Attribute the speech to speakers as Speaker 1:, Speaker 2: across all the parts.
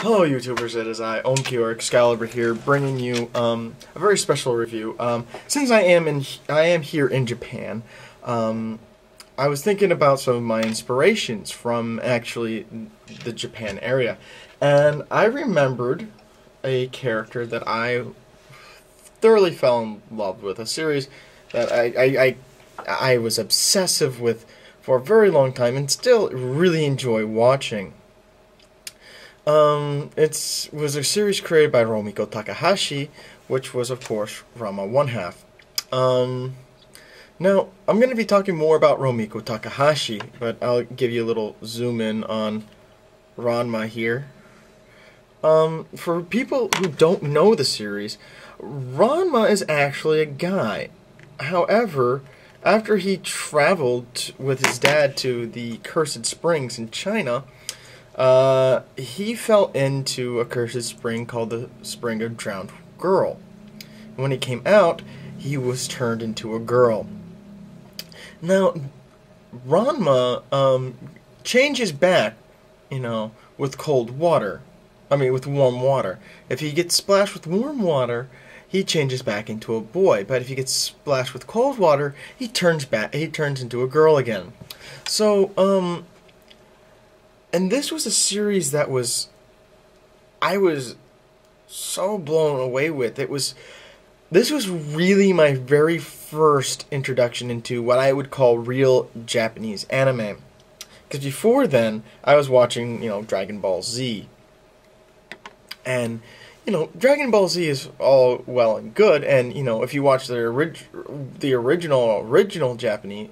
Speaker 1: Hello YouTubers, it is I, Omki or Excalibur here, bringing you a very special review. Since I am here in Japan, I was thinking about some of my inspirations from actually the Japan area, and I remembered a character that I thoroughly fell in love with, a series that I was obsessive with for a very long time and still really enjoy watching. It was a series created by Romiko Takahashi, which was, of course, Ranma 1/2. Now, I'm going to be talking more about Romiko Takahashi, but I'll give you a little zoom in on Ranma here. For people who don't know the series, Ranma is actually a guy. However, after he traveled with his dad to the Cursed Springs in China, he fell into a cursed spring called the Spring of Drowned Girl. And when he came out, he was turned into a girl. Now, Ranma changes back, with cold water. With warm water. If he gets splashed with warm water, he changes back into a boy. But if he gets splashed with cold water, he turns into a girl again. So, and this was a series that I was so blown away with. This was really my very first introduction into what I would call real Japanese anime. Because before then, I was watching, Dragon Ball Z. And, Dragon Ball Z is all well and good, and, if you watch the original Japanese,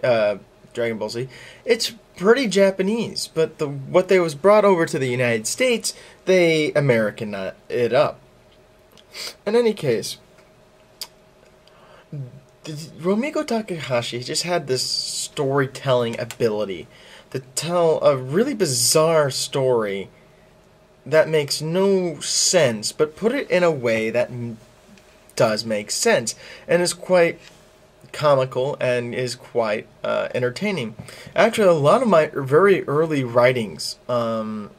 Speaker 1: Dragon Ball Z, it's pretty Japanese, but what they was brought over to the United States, they Americanized it up. In any case, Romiko Takahashi just had this storytelling ability to tell a really bizarre story that makes no sense, but put it in a way that does make sense, and is quite comical and is quite entertaining. Actually, a lot of my very early writings were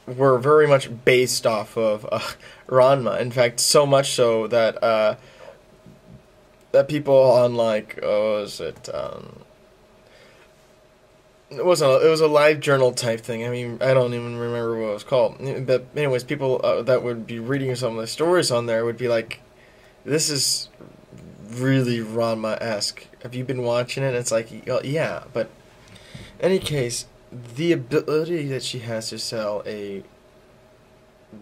Speaker 1: very much based off of Ranma. In fact, so much so that that people on it was a live journal type thing. I don't even remember what it was called. But anyways, people that would be reading some of the stories on there would be like, "This is really Ranma-esque. Have you been watching it?" It's like, yeah. But in any case, the ability that she has to sell a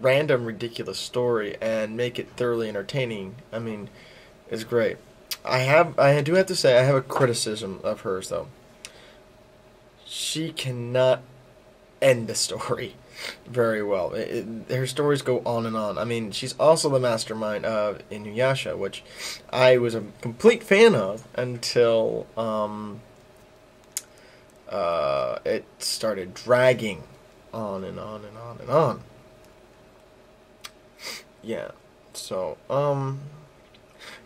Speaker 1: random, ridiculous story and make it thoroughly entertaining, is great. I do have to say, I have a criticism of hers, though. She cannot end a story very well. Her stories go on and on. She's also the mastermind of Inuyasha, which I was a complete fan of until it started dragging on and on and on and on. Yeah. So,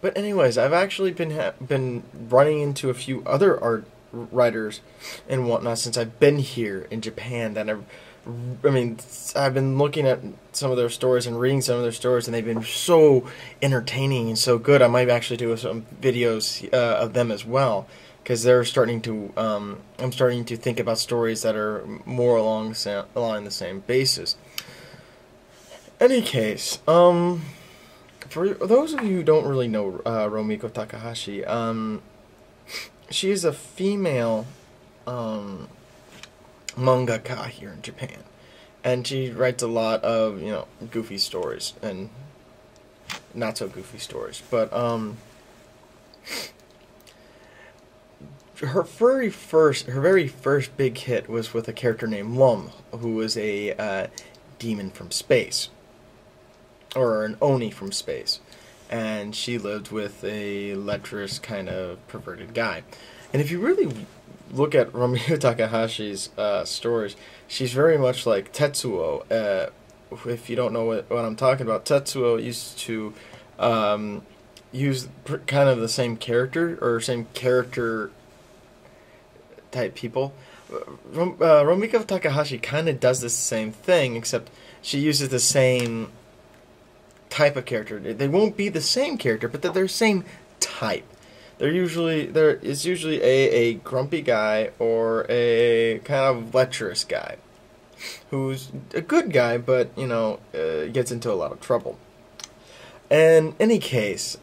Speaker 1: but anyways, I've actually been running into a few other art writers and whatnot since I've been here in Japan that I've been looking at some of their stories and reading some of their stories, and they've been so entertaining and so good. I might actually do some videos of them as well, because they're starting to I'm starting to think about stories that are more along the same basis. Any case, for those of you who don't really know Romiko Takahashi, she is a female mangaka here in Japan, and she writes a lot of goofy stories and not so goofy stories. But her very first big hit was with a character named Lum, who was a demon from space, or an oni from space. And she lived with a lecherous kind of perverted guy. And if you really look at Romiko Takahashi's stories, she's very much like Tetsuo. If you don't know what I'm talking about, Tetsuo used to use kind of the same character, or same character type people. Romiko Takahashi kind of does the same thing, except she uses the same type of character. They won't be the same character, but they're the same type. There is usually a grumpy guy or a kind of lecherous guy who's a good guy, but gets into a lot of trouble. In any case,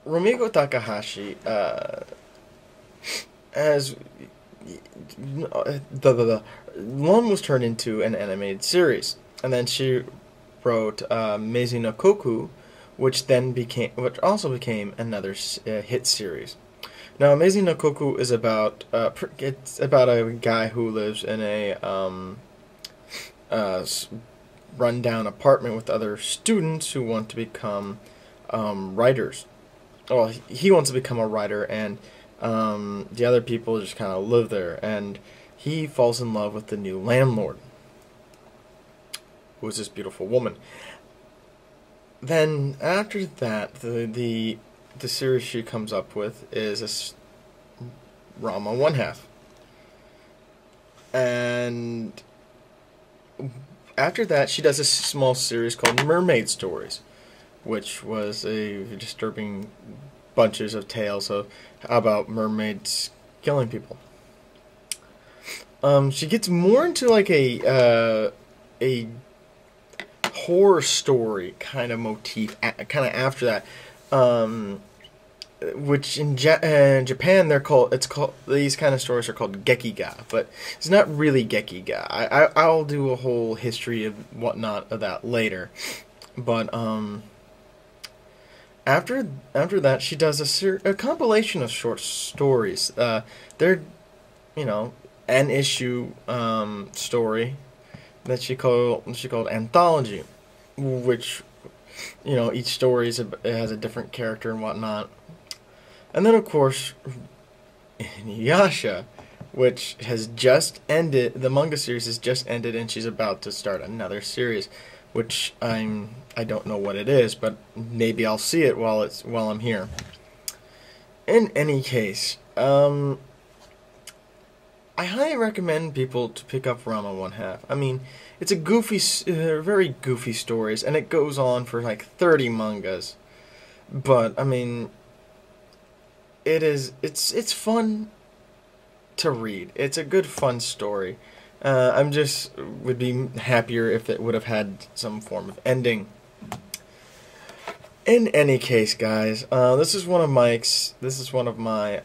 Speaker 1: Romiko Takahashi as the one was turned into an animated series, and then she wrote Meizi no Koku, which also became another hit series. Now, Meizi no Koku is about it's about a guy who lives in a rundown apartment with other students who want to become writers. Well, he wants to become a writer, and the other people just kind of live there, and he falls in love with the new landlord, who is this beautiful woman. Then after that, the series she comes up with is Rama 1/2, and after that she does a small series called Mermaid Stories, which was a disturbing bunches of tales about mermaids killing people. She gets more into like a horror story kind of motif, kind of after that, which in Japan these kind of stories are called gekiga, but it's not really gekiga. I'll do a whole history of whatnot of that later, but after that she does a compilation of short stories. They're an issue story that she called anthology, which each story has a different character and whatnot. And then of course Inuyasha, which has just ended. The manga series has just ended, and she's about to start another series, which I don't know what it is, but maybe I'll see it while I'm here. In any case, I highly recommend people to pick up Rama 1/2. I mean, it's very goofy stories, and it goes on for like 30 mangas. But I mean, it's fun to read. It's a good, fun story. Would be happier if it would have had some form of ending. In any case, guys, this is one of my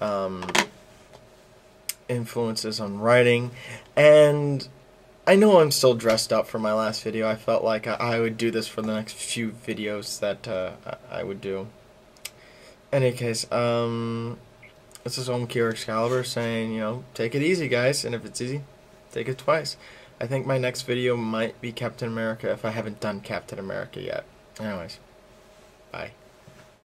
Speaker 1: influences on writing, and I know I'm still dressed up for my last video. I felt like I would do this for the next few videos that I would do. In any case, this is Omki or Excalibur saying, take it easy, guys, and if it's easy, take it twice. I think my next video might be Captain America if I haven't done Captain America yet. Anyways, bye.